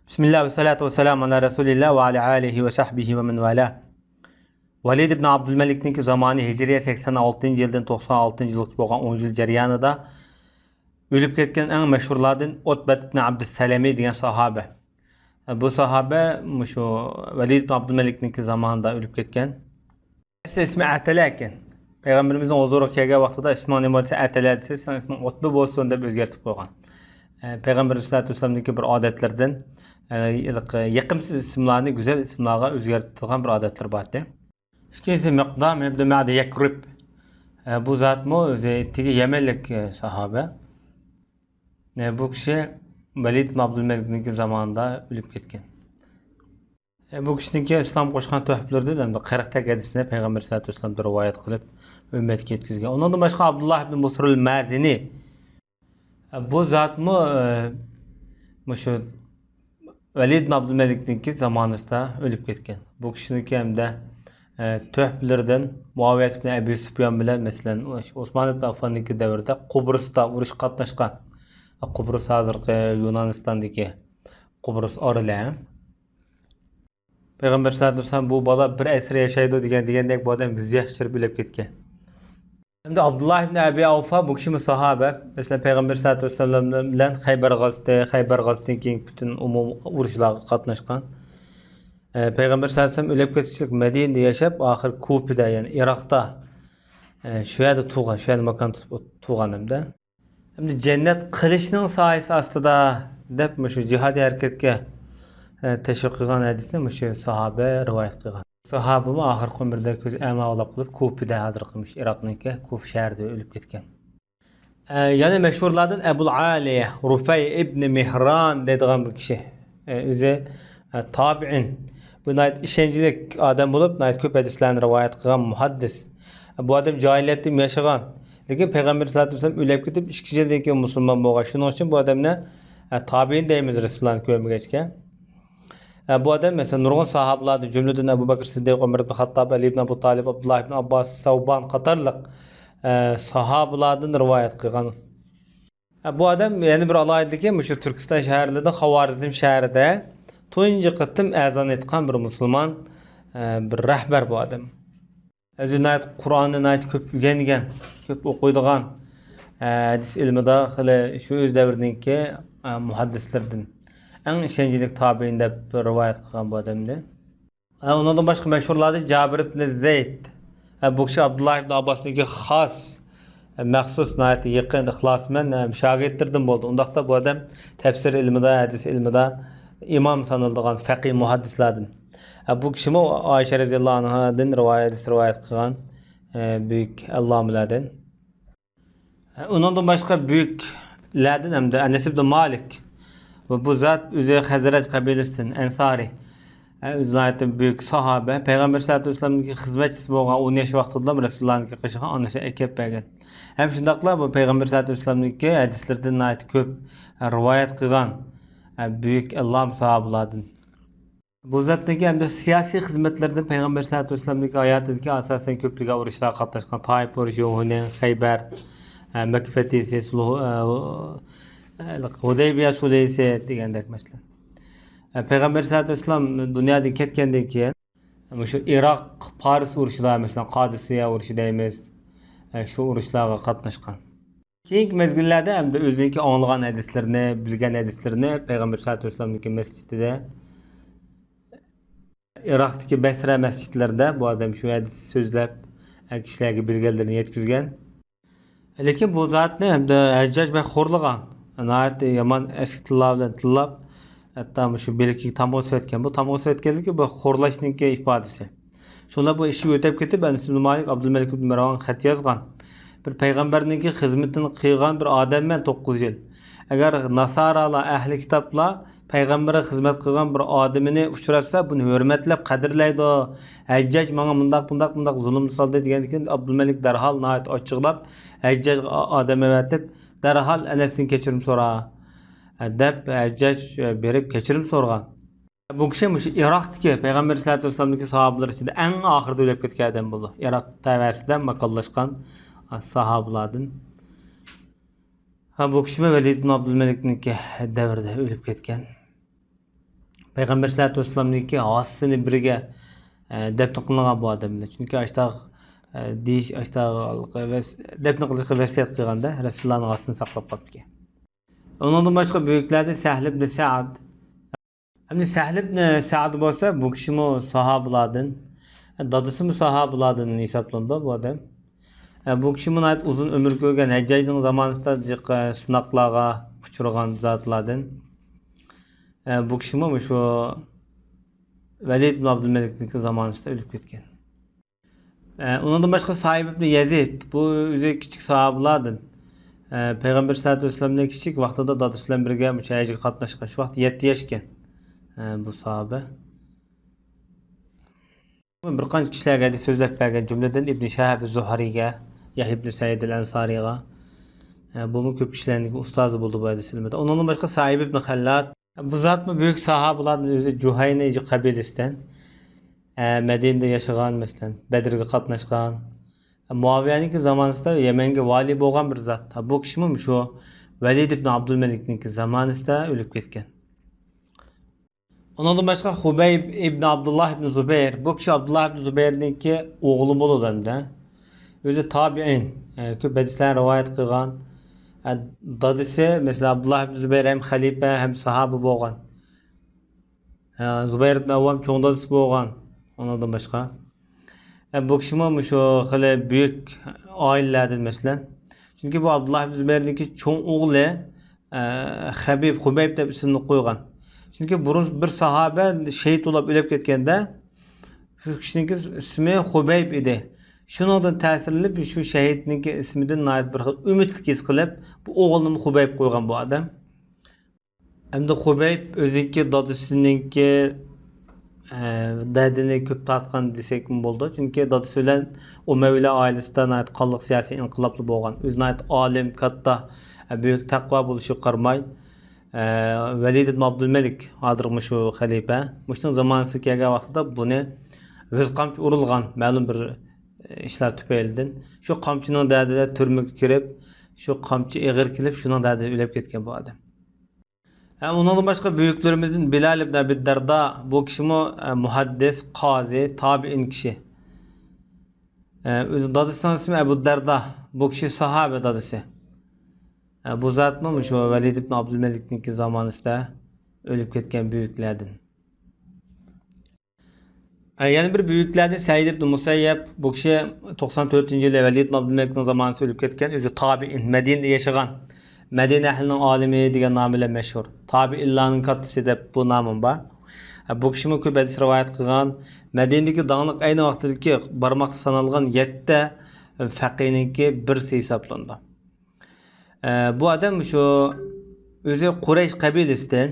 Bismillah ve salatu ve selamu ala Resulillah ve ala alihi ve sahbihi ve men vala. Valid ibn Abdülmelik'ninki zamanı Hicriye 86 yıldan 96 yıllık bolgan 10 yıl jaryanida ölüp ketken en meşhurlardan Utbet ibn Abdüsselemi diyen sahabe. Bu sahabe şu Valid ibn Abdülmelik'ninki zamanında ölüp ketken. İsmi Atala eken. Peygamberimizin huzuru kelgen vaqtida ismi nima bo'lsa Atala desa, sen ismin Utbe bo'lsin deb o'zgartib qo'ygan. Peygamber sallallohu alayhi vasallam'daki bir adetlerden yakımsız isimlerini güzel isimlerine özgürtülen bir adetler vardı. İkincisi Miqdam ibn Ma'd Yakrib. Bu zat mı özellikle Yemenlik sahabe. Bu kişi Velid ibn Abdülmelik'nin zamanında ölüp ketken. Bu kişinin İslam koşkan töhflerde de 40 tek hadisine Peygamber sallallahu aleyhi ve sellem rivayet kılıp ümmet yetkizgen. Ondan da başka Abdullah ibn Busrul Mardini. Bu zat mı şu Velid ibn Abdülmelik'ninki zamanında ölüp ketken. Bu kişinin hem de töhflerden Muaviye ibn Ebu Süfyan bilen mesela Osman ibn Affan'daki devirde Kıbrıs'ta uruş katnaşkan. Kıbrıs hazırki Yunanistan'daki Kıbrıs orada. Peygamber sallallahu aleyhi ve sellem bu bala bir esre yaşaydı degandek bu adam 100 yaşır bilip ketken. Hem de Abdullah ibn Abi Avfa bu kişi sahabe. Mesela Peygamber sallallahu aleyhi ve sellem bilen Xaybar gazeti keyin bütün umum uruşlarga katnaşkan. Peygamber sallallahu aleyhi ve sellem ölüp ketişlik Medine'de yaşap ahir Kufa'da yani Irak'ta şu yerde tuğan, şu yerde makan tuğan hem de. Hem de cennet kılıçının sayesi aslında dep şu cihad hareketke teşvik kılgan hadisini şu sahabe rivayet kılgan. Sahabımı ahir ömürde köz ama olap kılıp Kufa'da hazır kılmış. Irak'nınki Kufa şehrinde ölüp ketken. Yani meşhurlardan Ebul Aliye Rufay ibn Mihran dediğim bir kişi. Özü tabi'in. Bu nayet işencilik adam bulup nayet köp hadislerini rivayet kılgan muhaddis. Bu adam cahiliyette yaşagan. Lekin Peygamber sallallahu aleyhi ve sellem ölüp ketip iş kişilikdeki Müslüman bolgan. Şunun için bu adam ne? Tabi'in deyimiz Resulullah'ın kömü geçken. Bu adam mesela nurgun sahabelerden cümleden Ebu Bakır Siddiq, Ömer ibn Hattab, Ali ibn Abu Talib, Abdullah ibn Abbas, Savban qatarlıq sahabelerden rivayet kılgan. Bu adam yani bir alaydı ki şu Türkistan şehirlerinde Xavarizm şehrinde tunji qıtım azan etkan bir Müslüman bir rehber bu adam. Özünayet Kur'an'ı ayet köp öğrengen, köp okuyduğan hadis ilmida şu öz devirdeki muhaddislerden. En işencilik tabiinde bir rivayet kılgan bu adamdı. Ondan başka meşhurlardı Cabir ibn Zeyd. Bu kişi Abdullah ibn Abbas'daki khas, məxsus nayeti yakın, ihlasmen şagirtlerden oldu. Ondaqda bu adam tefsir ilmida, hadis ilmida imam sanıldığan faqih muhaddislerden. Bu kişi mi Ayşe radhiyallahu anhadan rivayet kılgan büyük Allah'ımlardan. Ondan başka büyüklerden hem de Enes ibn Malik. Bu zat üzeri Hazret kabilesinden Ensari. Üzerinde büyük sahabe. Peygamber sallallahu aleyhi ve sellem'deki hizmetçisi bolgan 10 yaş vaqtida Resulullah'ın qışığı anısı ekep bergen. Hem şundaqla bu Peygamber sallallahu aleyhi ve sellem'deki hadislerden ait köp rivayet kılgan büyük Allah'ım sahabelerden. Bu zatdaki hem de siyasi hizmetlerden Peygamber sallallahu aleyhi ve sellem'deki hayatındaki asasen köplüge uruşlara katlaşkan Tayyip uruşu, Hunayn, Xaybar, Mekke fethisi, Hudeybiye sulhisi degandek mesela. Peygamber sallallahu aleyhi ve sellem dünyada ketkendan keyin şu Irak, Paris uruşida mesela Qadisiye uruşu deymiz. Şu uruşlarga katnaşkan. Keyingi mezgillerde hem de özünki anlagan hadislerini, bilgen hadislerini Peygamber sallallahu aleyhi ve sellem'deki mescidinde Irak'taki Besra mescitlerinde bu adam şu hadisi sözlep kişilerge bilgilerini yetkizgen. Lekin bu zat ne hem de Heccac ve xorlagan. Nayet yaman eski tilla bilen tillap hatta şu belki tamoz etken bu tamoz etkenligi bu xorlaşningki ifadesi. Şonlar bu işi ötep ketip Enes ibn Malik Abdülmelik ibn Marwan xat yazgan. Bir peygamberningki hizmetini qilgan bir adam men 9 yıl. Eğer Nasaralar ahli kitaplar peygambere hizmet kılgan bir adamını uçurasa bunu hürmetlep kadirleydi. Heccac bana bundak zulüm saldı degendikin Abdülmelik derhal nayet açıklap Heccac adamı vertip derhal Enes'in keçirim sonra. Dep Heccac berip keçirim sorgan. Bu kişi Irak'taki Peygamber sallallahu aleyhi ve sellem'deki sahabeler içinde en ahırda ölüp ketken adam buldu. Irak tevessiden makallaşkan sahabelerden. Bu kişi Velid ibn Abdülmelik'ninki devirde ölüp ketken. Peygamber sallallohu alayhi vasallamniki hasini biriga dafn qilingan bu odamlar. Chunki ashtaq deyish ashtaq dafn qilishga vasiyat qilganda Rasulullohning hasini saqlab qolibdi. Ondan boshqa büyüklərdə Səhl ibn Sa'd. Hamda Səhl ibn Sa'd bo'lsa, bu kishimi sahobalardan, dadısı sahobalardan hisoblanadi bu odam. Bu kishi nihoyat uzun umr ko'rgan, Hajjajning zamonasida sinoqlarga uchragan zotlardan. Bu kishimi shu Valid ibn Abdulmalikning zamonasida o'lib ketgan. Ondan boshqa Sa'ib ibn Yazid, bu o'zi kichik sahobalardan. Peygamber sallallohu alayhi vasallamning kichik vaqtida dadasi bilan birga hajga qatnashgan. Shu vaqt 7 yoshga bu sahoba. Bir qancha kishilarga hadis so'zlab bergan, jumladan Ibn Shahab az-Zuhriyga, Yahya ibn Sa'id al-Ansariyga. Bu ko'p kishilarning ustozi bo'ldi bu hadis ilmida. Ondan boshqa Sa'ib ibn Xallad. Bu zotmi buyuk sahobalarning o'zi Juhayna qabilasidan Madinada yashagan, masalan, Badrga qatnashgan. Muaviyaning zamonasida Yamanga vali bo'lgan bir zot. Bu kishimi shu Valid ibn Abdulmalikning zamonasida o'lib ketgan. Ondan boshqa Hubayb ibn Abdullah ibn Zubayr. Bu kishi Abdullah ibn Zubayrninki o'g'li bo'ladi hamda. O'zi tabi'in, ko'p hadislar rivoyat qilgan. Dadisi mesela Abdullah ibn Zubayr hem xalifa hem sahabi bo'lgan. Zubayr ibn Avvam cho'ng dadisi bo'lgan. Ondan boshqa bu kishimi shu xili büyük ailelerden mesela. Çünkü bu Abdullah ibn Zubayr'deki çoğun oğlu Hubayb deb ismini qo'ygan. Çünkü burun bir sahabe şehit olup ölüp ketganda şu kişinin ismi Hubayb idi. Şundan ta'sirli şu şehitning ismidan nayt bir umidlik his qilib bu o'g'lini Hubayb qo'ygan bu odam. Hamda Hubayb o'ziki dadasininki dadini ko'p tatgan desek bo'ldi. Chunki dadasi bilan Umayyalar oilasida nayt qanliq siyosiy inqilobli bo'lgan. O'zi nayt olim, katta, büyük taqvo bo'lishi qarmay Valid ibn Abdulmalik hozirgi shu xalifa, mushning zamonasi kelgan vaqtida buni o'z qamchi urilgan ma'lum bir ishlar tufaylidan shu qamchining dardida turmaga kirib, shu qamchi ig'ir kelib, shuning dardida o'lib ketgan bu odam. Ondan başka büyüklerimizin Bilal ibn Abi Darda, bu kişimi muhaddis, qazi, tabi'in kişi. Özü dadısının ismi Ebu Darda, bu kişi sahabe dadısı. Bu zat mı şu Valid ibn Abdülmelik'nin zamanında ölüp ketken büyüklerden. Yani bir büyüklerden Said ibn Musayyab, bu kişi 94. yılda Valid ibn Abdülmelik'nin zamanında ölüp ketken, özü tabi'in, Medine'de yaşayan. Medine ehlinin alimi degan nom bilan mashhur. Tabi'illarning kattasi deb bu nomim bor. Bu kishimi ko'p hadis rivoyat qilgan. Madinadagi donglik ayni vaqtdagi barmoq sanalgan 7 faqihninki birisi hisoblandi. Bu odam shu o'zi Quraysh qabilasidan.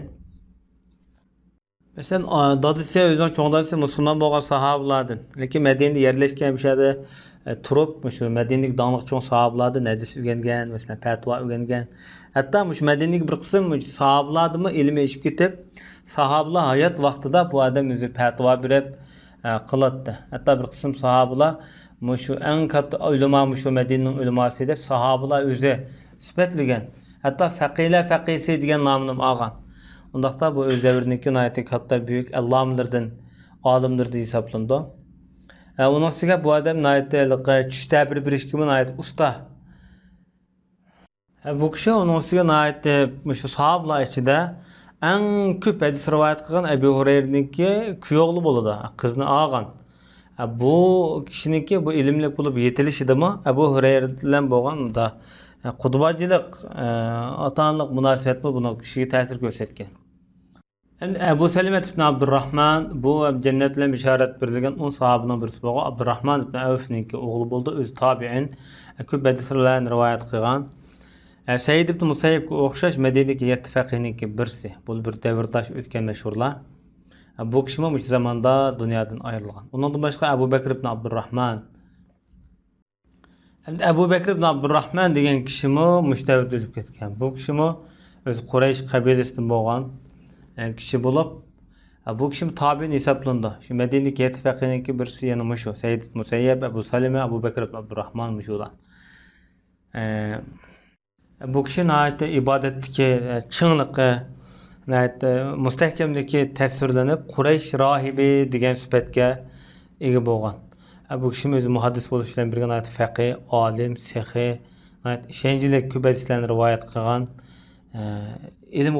Masalan, dadasi o'zining cho'ng dadasi musulmon bo'lgan sahobalardan. Lekin Madinada yerlashgan bir yerda turib, shu Madinalik donglik cho'ng sahobalardan hadis o'rgangan, masalan, fatvo o'rgangan. Hatto shu Madinalik bir qism sahobalardan ilm eshib ketib, sahobalar hayot vaqtida bu odam o'zi fatvo berib qiladi. Hatto bir qism sahobalar shu eng katta ulamo shu Madinaning ulamosi deb sahobalar o'zi sifatlagan. Hatto faqihsi degan nomni olgan. Ondaqda bu öz dövründeki nayeti katta büyük allamlardan, alimlerden hesaplandı. Onun üstüne bu adam nayeti çüşte bir işkimin nayeti usta. Bu kişi onun üstüne nayeti şu sahablar içinde en köp hadis rivayet kılan Ebu Hureyre'ninki küyoğlu buludu, kızını ağan. Bu kişininki bu ilimlik bulup yetilişi de mi Ebu Hureyre'den boğan da kutbacılık, atanlık münasebet mi buna kişiye tesir gösterken. Ebu Selimet ibn Abdurrahman bu cennetle işaret berilgan 10 sahabının birisi bo'lgan Abdurrahman ibn Avf'ninki o'g'li bo'ldi, o'zi tabi'in, ko'p hadislarni rivoyat qilgan. Said ibn Musayyibga o'xshash Madinadagi 7 faqihninki birisi. Bu bir davrdosh o'tgan mashhurlar. Bu kishi ham o'sha zamonda dunyodan ayrilgan. Undan boshqa Abu Bakr ibn Abdurrahman. Abu Bakr ibn Abdurrahman degan kishimi mushtavid o'lib ketgan. Bu kishimi o'z Quraysh qabilasidan bo'lgan kişi bulup bu kişi tabi'in hesaplandı. Şu Medine'deki 7 faqihninki birisi yana şu Said ibn Musayyib, Abu Salime, Abu Bakr ibn Abdurrahman müşular. Bu kişi nihayet ibadetdeki çığlığı mustahkamligi tasvirlanib Quraysh rohibi degan sifatga ega bo'lgan. Bu kishi o'zi muhaddis bo'lish bilan birga faqih, olim, sehi, ishonchli ko'p hadislarni rivoyat qilgan, ilm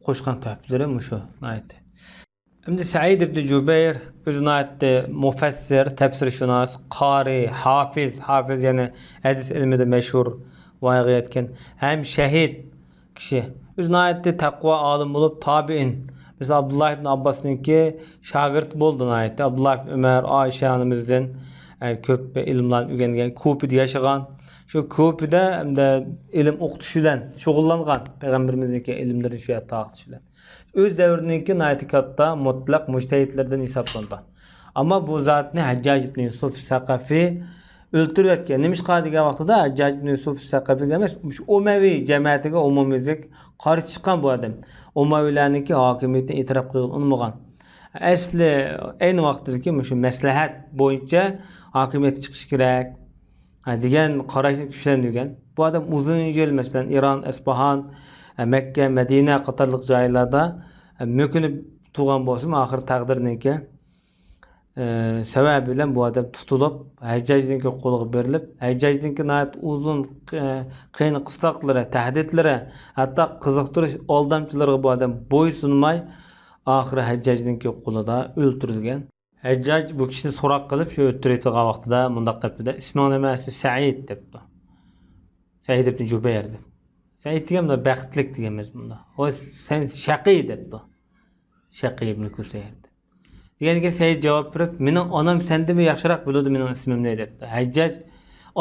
qo'shgan topilari shu. Endi Said ibn Jubayr o'zi mufassir, tafsirshunos, qori, hafiz yani hadis ilmida mashhur voyaga yetgan, ham shahid kishi. O'zi taqvo olim bo'lib, tabiin. Mesela Abdullah ibn Abbas'ınki şagird bo'ldi. Abdullah ibn Ömer, Ayşe hanımızdan ko'p ilmlarni o'rgangan, Kupida yashagan. Shu Kupida hamda ilm o'qitish bilan shug'ullangan. Payg'ambarimizniki ilmlarni shu yerda o'qitish bilan. O'z davriniki katta mutlaq mujtahidlardan hisoblanadi. Ammo bu zatni Hajjaj ibn Yusuf Saqafi o'ltirib yotgan. Nimishqa degan vaqtida Hajjaj ibn Yusuf Saqafi emas, Umayyi jamoatiga umumiylik qarshi chiqqan bu odam. Umayyilarniki hokimiyatini e'tirof qilgan unmagan. Asli ayni vaqtdagi shu maslahat bo'yicha hokimiyat chiqish kerak degan qarashni kuchlantirgan. Bu odam uzun yil masalan Iron, Isfahan, Makka, Madina qatorliq joylarda mo'kinib turgan bo'lsa, oxir taqdirniki sababi bilan bu odam tutilib, Hajjajninki qo'liga berilib, Hajjajninki uzun qiyin qistoqlari, tahdidlari, hatto qiziqtirish aldamchilarga bu odam bo'ysunmay, oxiri Hajjajninki qo'lida o'ldirilgan. Hajjaj bu kishini so'roq qilib, shu o'ttirayotgan vaqtida mundaq debdi: "Isming nima?" Said debdi. Said ibn Jubayr deb. Said degan baxtlik degan emas bunda. O sen shaqiy debdi. Shaqiy ibn Kusayr. Deganiga Said javob berib, "Mening onam sendimi yaxshiroq biladi mening ismimni" debdi. Hajjaj,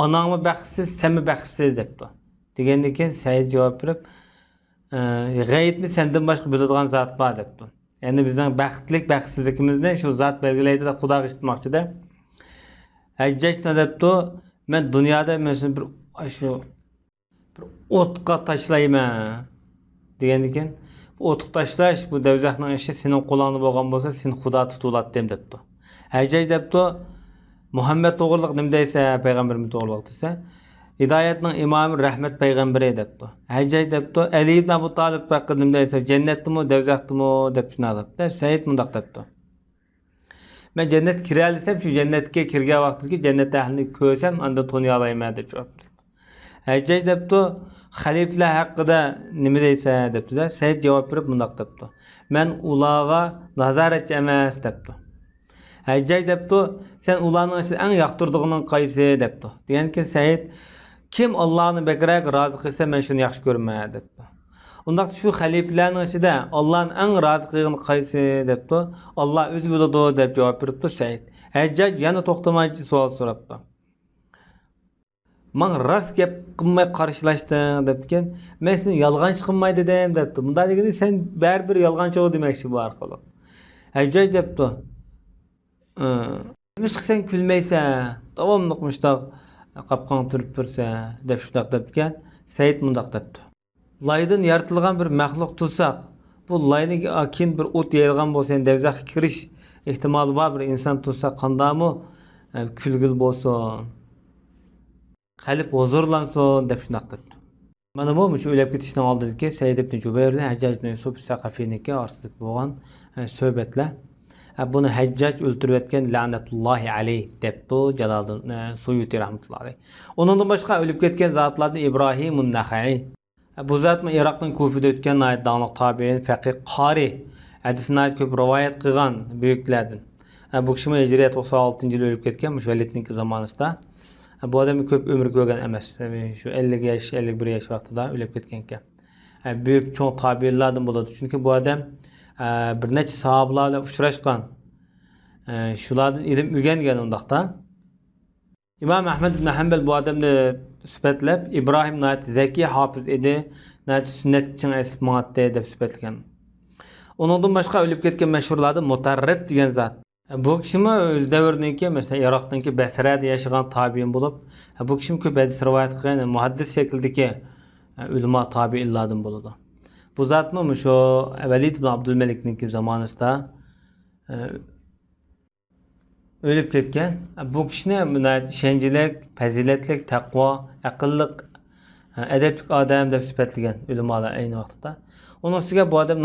"Onangmi baxtsiz, senmi baxtsiz" debdi. Degandan keyin Said javob berib, "G'aybni sendan boshqa biladigan zot bor" debdi. Endi bizning baxtsizligimizni shu zot belgilaydi deb Xudoga aytmoqchida. Hajjaj debdi, "Men dunyoda men bir o'tqa tashlayman" degandan keyin, "Bu o'tqa tashlash bu davzaxning ishi, sening qo'lingda bo'lgan bo'lsa, sen Xudo tutuladim" debdi. Hajjaj debdi, "Muhammad to'g'riliq nima deysa, payg'ambarimiz to'g'riliq desa, hidoyatning imomi rahmat payg'ambari" debdi. Hajjaj debdi, "Ali ibn Abu Talib haqida nima deysa, jannatdimi, davzaxdimi" deb tushunadi. Said mundaq debdi: "Men jannat kira olsam, shu jannatga kirgan vaqtda jannat ahlini ko'rsam, unda toniy olayman" deb javob berdi. Hajjaj debdi, "Xalifalar haqida nima deysa" debdi. Said javob berib mundaq debdi: "Men ularga nazoratchi emas" debdi. Hajjaj debdi, "Sen ularning ichida eng yoqtirdig'ing qaysi" debdi. Degan keyin Said, "Kim Allohni bekrak rozi qilsa, men shuni yaxshi ko'raman" debdi. Undaq shu xalifalarning ichida Allohning eng rozi qilgani qaysi debdi. "Alloh o'zi biladi" deb javob beribdi Said. Hajjaj yana to'xtamay savol so'rabdi: "Men rost gap qilmay qarshilashdim" debken, "Men seni yolg'onchi qilmay dedim" debdi. Bunda degani sen baribir yolg'onchi ol demoqchi bu orqali. Hajjaj debdi: "Nima qilsang kulmaysan, davomli mushtaq qapqon turib tursa" deb shundoq debgan. Said mundaq debdi: "Laydan yaratilgan bir maxluq tutsak, bu layniga akin bir o't yayilgan bo'lsa, davzaxga kirish ehtimoli bor bir inson tutsa qandami kulgil bo'lsin, qalb huzurlansin" deb shundoq debdi. Mana bu shu o'lib ketishdan oldingi Said ibn Jubayr bilan Hajjaj ibn Yusuf Saqafiniki orasida bo'lgan suhbatlar. Buni Hajjaj o'ltirib yotgan la'natullohi alayh debdi Jaloliddin Suyuti rahmatullohi alayh. Undan boshqa o'lib ketgan zotlardan Ibrohimun Naxai. Bu zot Iroqning Kufida o'tgan da'noliq tabiin, faqih, qori, hadisni ko'p rivoyat qilgan buyuklardan. Bu kishi Hijriy 96-yil o'lib ketgan, Validning zamonasida. Bu odam ko'p umr ko'rgan emas. Shu 50 yosh, 51 yosh vaqtida o'lib ketgan ekan. Büyük cho'ng tabiinlardan bo'ladi. Chunki bu odam bir necha sahobalar bilan uchrashgan. Shulardan ilm o'rgangan undaqda. İmam Ahmad ibn Hanbal bu odamni sifatlab, Ibrohim zaki hofiz edi, sunnat uchun asl deb sifatlagan. Uningdan boshqa o'lib ketgan mashhurlardan Mutarrif degan zot. Bu kishimi o'z davriniki, mesela Iroqdagi Basrada yashagan tabiin bo'lib, bu kishim ko'p hadis rivoyat qilgan, muhaddis shakldagi ulamo tabiinlardan bo'ladi. Bu zotmi shu Valid ibn Abdulmalikning zamonasida o'lib ketgan. Bu kishini ishonchlik, fazilatlik, taqvo, aqlliq, adabli odam deb sifatlagan ulamolar ayni vaqtda. Onun üstüge bu adam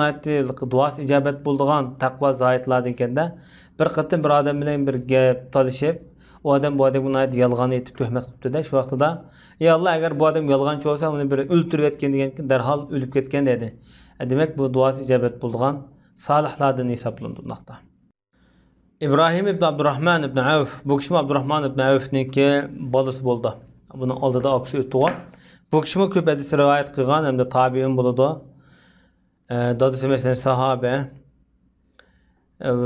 duası icabet bulduğun takva zahitlardan kende bir kıtın bir adam bilen bir gep talışıp o adam bu adamın ayet yalganı etip töhmet kıptı da şu vaqtida ya Allah eğer bu adam yalgancı olsa onu bir öldürüp etken degen derhal ölüp ketken dedi. Demek bu duası icabet bulduğun salihlardan hesaplandı nokta. İbrahim ibn Abdurrahman ibn Avf bu kişi Abdurrahman ibn Avf'ninki balası buldu. Bunun aldıda aksı ötüğü. Bu kişi köp hadis rivayet kılgan hem de tabiin buludu. Dadısı mesela sahabe.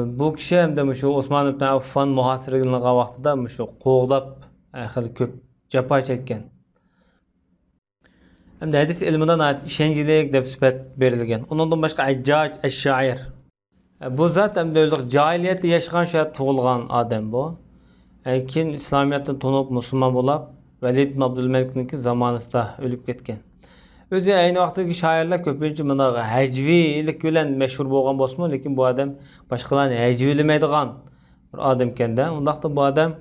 Bu kişi hem de şu Osman ibn Affan muhasirliğine vaxtida şu qoğdap xil köp japa çekken. Hem de hadis ilminden ait işencilik deb sifat berilgen. Ondan başka Accac eş-şair. Bu zat hem de özlük cahiliyette yaşayan şayet tuğulgan adam bu. Kin İslamiyet'ten tonup Müslüman bulup Velid ibn Abdülmelik'ninki zamanında ölüp ketken. Özü aynı vaqtdagi şairlar köpincha mana hajvilik bilan meşhur bo'lgan bo'lsa, lekin bu adam boshqalarni hajvilamaydigan bir odam ekanda. Undaqda bu adam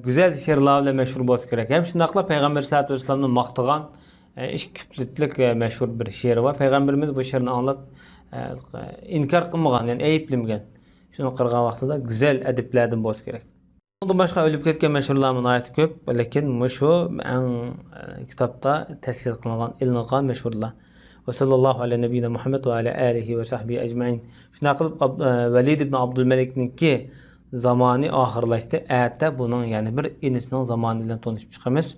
güzel she'rlar bilan meşhur bo'lsa kerak. Hem shundaqla Payg'ambar sollallohu alayhi vasallamni maqtagan ish kiplitlik meşhur bir she'ri var. Payg'ambarimiz bu she'rni anlab inkar qilmagan, ya'ni ayblamagan. Shuni qilgan vaqtida güzel adiblardan bo'lsa kerak. Ondan başka ölüp ketken meşhurlarımın ayeti köp, lekin şu kitapta tesir kılınan, ilinğen meşhurlar. Ve sallallahu ala nebiyyina Muhammed ve ala alihi ve sahbihi ecmaîn. Şuna kılıp Velid ibn Abdülmelik'nin ki zamanı ahırlaştı. Ayette bunun yani bir inisinin zamanıyla tanışıp çıkamız.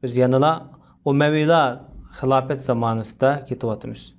Biz yanıla o mevila hilafet zamanında kitap atımız.